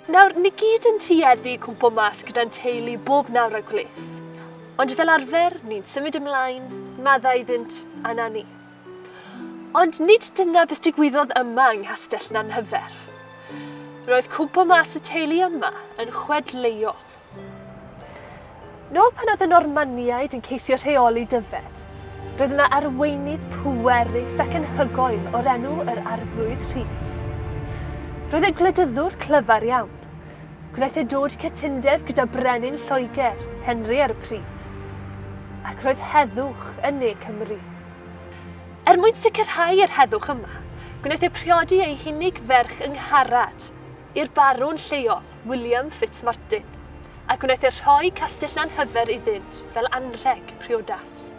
Nawr, ni gyd yn tueddu cwmpo mas gyda'n teulu bob nawr a gwleth. Ond fel arfer, ni'n symud ymlaen, maddau iddynt a na ni. Ond nid dyna beth digwyddodd yma yng Nghastell Nanhyfer. Roedd cwmpo mas y teulu yma yn chwedleio. Nôl pan oedd y Normaniaid yn ceisio rheoli Dyfed, roedd yna arweinydd pwerus ac anhygoel o'r enw yr Arglwydd Rhys. Roedd y gwledyddwr clyfar iawn. Gwnaeth ei dod cytundeb gyda brenin Lloegr, Henry ar y pryd. Ac roedd heddwch yn ne Cymru. Mwyn sicrhau yr heddwch yma, gwnaeth ei priodi ei hunig ferch yng Ngharad i'r barwn lleol, William Fitzmartin, ac gwnaeth ei rhoi Castell Nanhyfer iddynt fel anrheg priodas.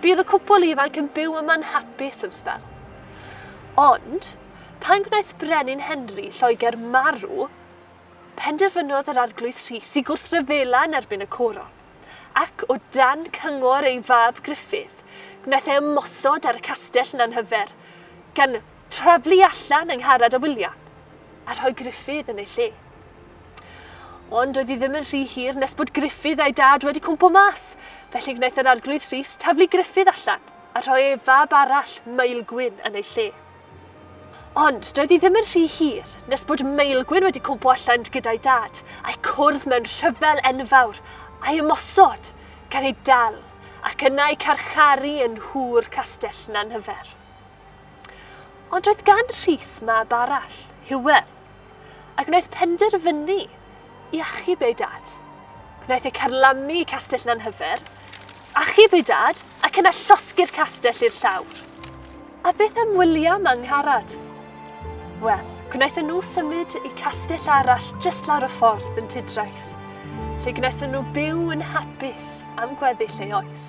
Bydd y cwpl ifanc yn byw yma'n hapus am sbel. Ond, pan gwnaeth brenin Henry Lloegr marw, penderfynodd yr Arglwydd Rhys i gwrthryfela yn erbyn y coron, ac o dan cyngor ei fab Gruffydd, gwnaeth ei ymosod ar y Castell Nanhyfer, gan traflu allan yng Ngharad a William, a rhoi Gruffydd yn ei lle. Ond oedd hi ddim yn rhy hir nes bod Gruffydd a'i dad wedi cwmpo mas, felly gwnaeth yr Arglwydd Rhys taflu Gruffydd allan a rhoi ei fab arall, Maelgwyn, yn ei lle. Ond doedd hi ddim yn rhy hir nes bod Maelgwyn wedi cwmpo allan gyda'i dad a'i cwrdd mewn rhyfel enfawr a'i ymosod gan ei dal ac yna'i carcharu yn hŵr Castell Nanhyfer. Ond roedd gan Rhys mab arall, Hywel, a gwnaeth penderfynu i achub ei dad. Gwnaeth ei carlamu Castell Nanhyfer, achub ei dad ac yna llosgi'r castell i'r llawr. A beth am William yng Ngharad? Wel, gwnaethon nhw symud i castell arall jyst lawr y ffordd yn Tudraeth, lle gwnaethon nhw byw yn hapus am gweddill ei oes.